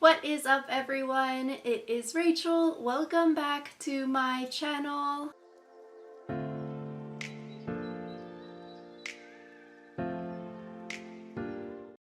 What is up, everyone? It is Rachel. Welcome back to my channel.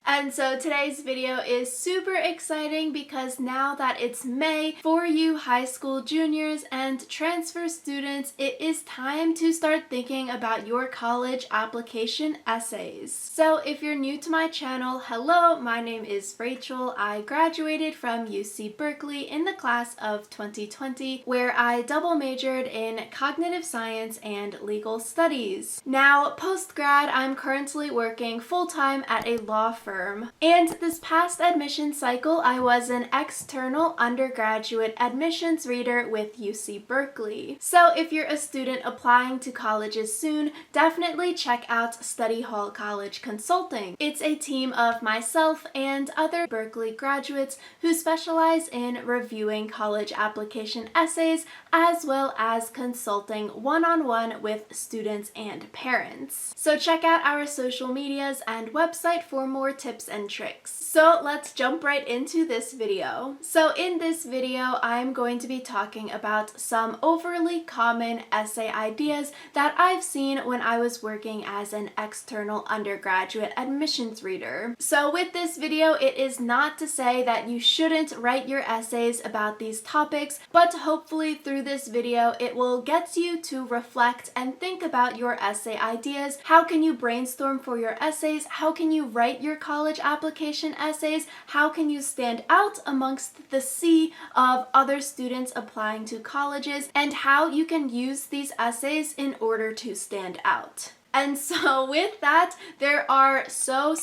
And so today's video is super exciting because now that it's May, for you high school juniors and transfer students, it is time to start thinking about your college application essays. So if you're new to my channel, hello, my name is Rachel. I graduated from UC Berkeley in the class of 2020, where I double majored in cognitive science and legal studies. Now, post-grad, I'm currently working full-time at a law firm. And this past admission cycle, I was an external undergraduate admissions reader with UC Berkeley. So if you're a student applying to colleges soon, definitely check out Study Hall College Consulting. It's a team of myself and other Berkeley graduates who specialize in reviewing college application essays as well as consulting one-on-one with students and parents. So check out our social medias and website for more tips and tricks. So let's jump right into this video. So in this video, I'm going to be talking about some overly common essay ideas that I've seen when I was working as an external undergraduate admissions reader. So with this video, it is not to say that you shouldn't write your essays about these topics, but hopefully through this video, it will get you to reflect and think about your essay ideas. How can you brainstorm for your essays? How can you write your college application essays? How can you stand out amongst the sea of other students applying to colleges? And how you can use these essays in order to stand out. And so with that, there are so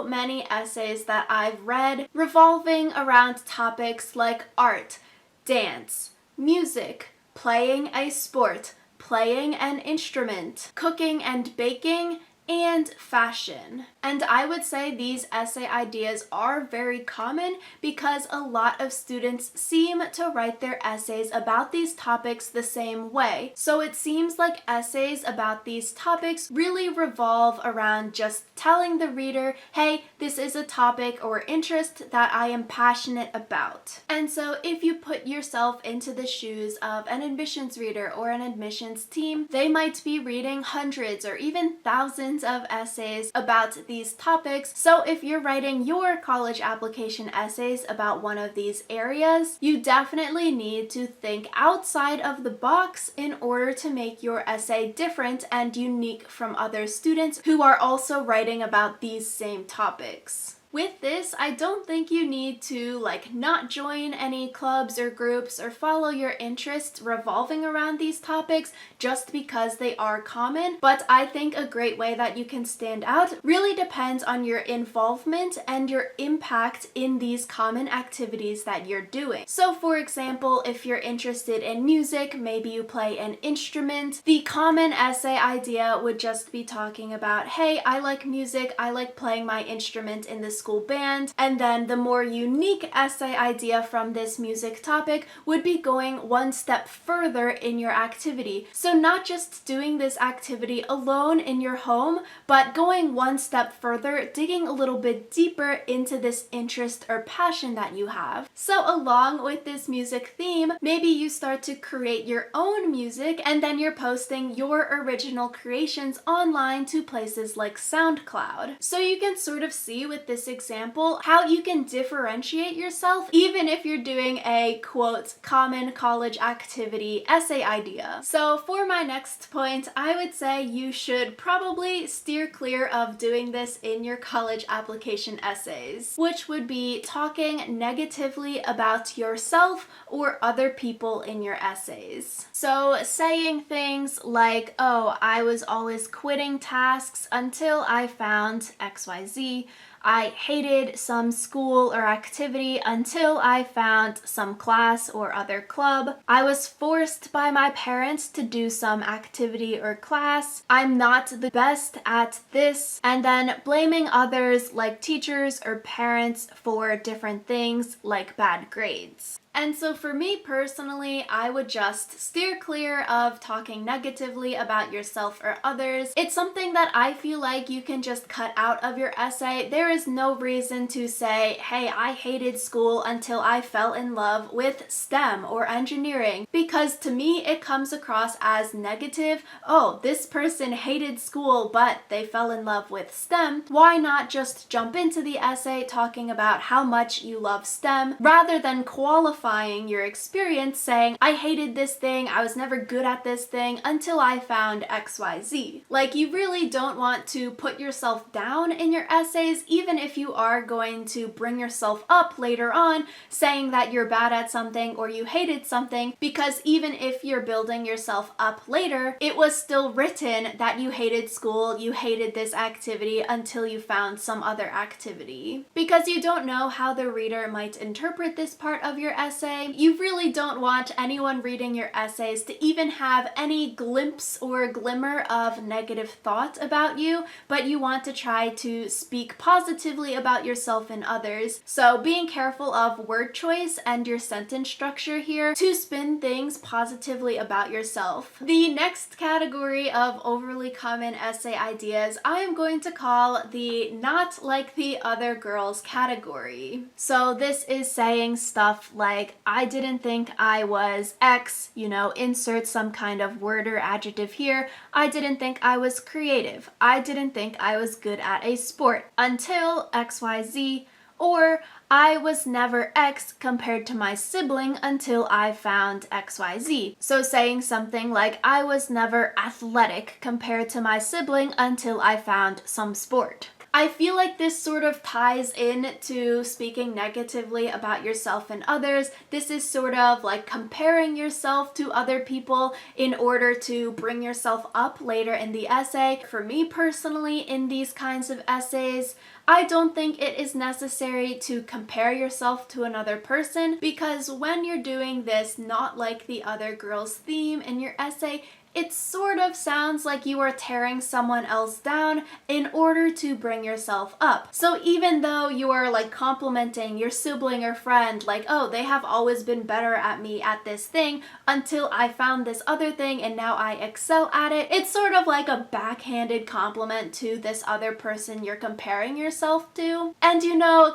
many essays that I've read revolving around topics like art, dance, music, playing a sport, playing an instrument, cooking and baking, and fashion. And I would say these essay ideas are very common because a lot of students seem to write their essays about these topics the same way. So it seems like essays about these topics really revolve around just telling the reader, hey, this is a topic or interest that I am passionate about. And so if you put yourself into the shoes of an admissions reader or an admissions team, they might be reading hundreds or even thousands of essays about these topics. So if you're writing your college application essays about one of these areas, you definitely need to think outside of the box in order to make your essay different and unique from other students who are also writing about these same topics. With this, I don't think you need to not join any clubs or groups or follow your interests revolving around these topics just because they are common, but I think a great way that you can stand out really depends on your involvement and your impact in these common activities that you're doing. So for example, if you're interested in music, maybe you play an instrument, the common essay idea would just be talking about, hey, I like music, I like playing my instrument in the school band. And then the more unique essay idea from this music topic would be going one step further in your activity. So not just doing this activity alone in your home, but going one step further, digging a little bit deeper into this interest or passion that you have. So along with this music theme, maybe you start to create your own music and then you're posting your original creations online to places like SoundCloud. So you can sort of see with this example how you can differentiate yourself even if you're doing a quote common college activity essay idea. So for my next point, I would say you should probably steer clear of doing this in your college application essays, which would be talking negatively about yourself or other people in your essays. So saying things like, oh, I was always quitting tasks until I found XYZ. I hated some school or activity until I found some class or other club. I was forced by my parents to do some activity or class. I'm not the best at this. And then blaming others like teachers or parents for different things like bad grades. And so for me personally, I would just steer clear of talking negatively about yourself or others. It's something that I feel like you can just cut out of your essay. There is no reason to say, hey, I hated school until I fell in love with STEM or engineering, because to me it comes across as negative. Oh, this person hated school, but they fell in love with STEM. Why not just jump into the essay talking about how much you love STEM rather than qualifying your experience saying, I hated this thing, I was never good at this thing until I found XYZ. Like, you really don't want to put yourself down in your essays, even if you are going to bring yourself up later on saying that you're bad at something or you hated something, because even if you're building yourself up later, it was still written that you hated school, you hated this activity until you found some other activity. Because you don't know how the reader might interpret this part of your essay, you really don't want anyone reading your essays to even have any glimpse or glimmer of negative thought about you, but you want to try to speak positively about yourself and others. So being careful of word choice and your sentence structure here to spin things positively about yourself. The next category of overly common essay ideas I am going to call the not like the other girls category. So this is saying stuff like, I didn't think I was X, insert some kind of word or adjective here. I didn't think I was creative. I didn't think I was good at a sport until XYZ. Or, I was never X compared to my sibling until I found XYZ. So saying something like, I was never athletic compared to my sibling until I found some sport. I feel like this sort of ties in to speaking negatively about yourself and others. This is sort of like comparing yourself to other people in order to bring yourself up later in the essay. For me personally, in these kinds of essays, I don't think it is necessary to compare yourself to another person, because when you're doing this not like the other girls theme in your essay, it sort of sounds like you are tearing someone else down in order to bring yourself up. So even though you are like complimenting your sibling or friend, like, oh, they have always been better at me at this thing until I found this other thing and now I excel at it, it's sort of like a backhanded compliment to this other person you're comparing yourself to. And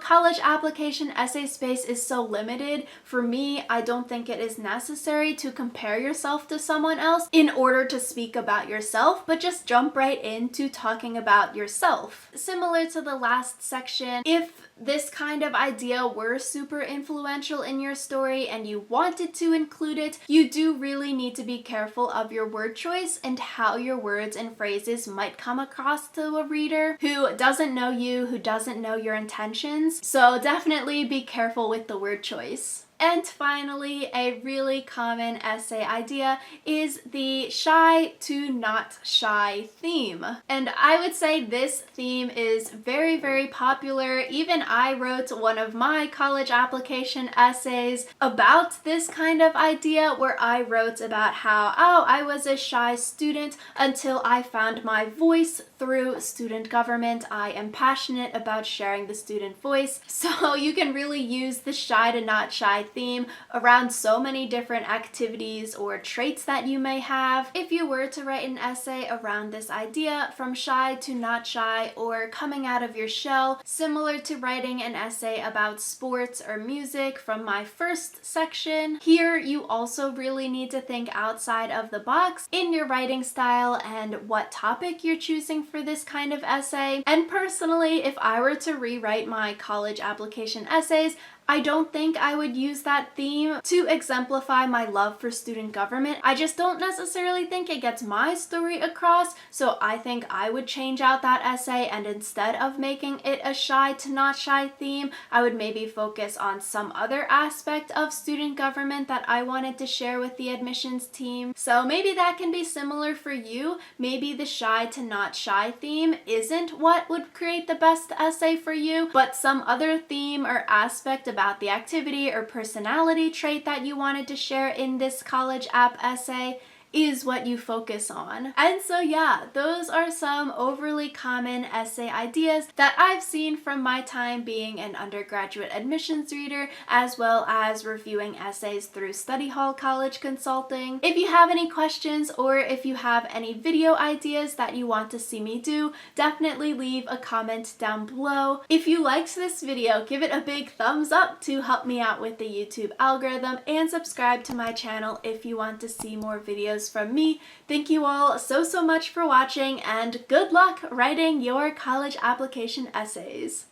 college application essay space is so limited. For me, I don't think it is necessary to compare yourself to someone else in order to speak about yourself, but just jump right into talking about yourself. Similar to the last section, if this kind of idea were super influential in your story and you wanted to include it, you do really need to be careful of your word choice and how your words and phrases might come across to a reader who doesn't know you, who doesn't know your intentions. So definitely be careful with the word choice. And finally, a really common essay idea is the shy to not shy theme. And I would say this theme is very, very popular. Even I wrote one of my college application essays about this kind of idea, where I wrote about how, I was a shy student until I found my voice through student government. I am passionate about sharing the student voice. So you can really use the shy to not shy theme around so many different activities or traits that you may have. If you were to write an essay around this idea, from shy to not shy or coming out of your shell, similar to writing an essay about sports or music from my first section, here you also really need to think outside of the box in your writing style and what topic you're choosing for this kind of essay. And personally, if I were to rewrite my college application essays, I don't think I would use that theme to exemplify my love for student government. I just don't necessarily think it gets my story across, so I think I would change out that essay, and instead of making it a shy to not shy theme, I would maybe focus on some other aspect of student government that I wanted to share with the admissions team. So maybe that can be similar for you. Maybe the shy to not shy theme isn't what would create the best essay for you, but some other theme or aspect about the activity or personality trait that you wanted to share in this college app essay is what you focus on. And so yeah, those are some overly common essay ideas that I've seen from my time being an undergraduate admissions reader, as well as reviewing essays through study hall college consulting. If you have any questions or if you have any video ideas that you want to see me do, definitely leave a comment down below. If you liked this video, give it a big thumbs up to help me out with the YouTube algorithm, and subscribe to my channel if you want to see more videos from me. Thank you all so much for watching, and good luck writing your college application essays.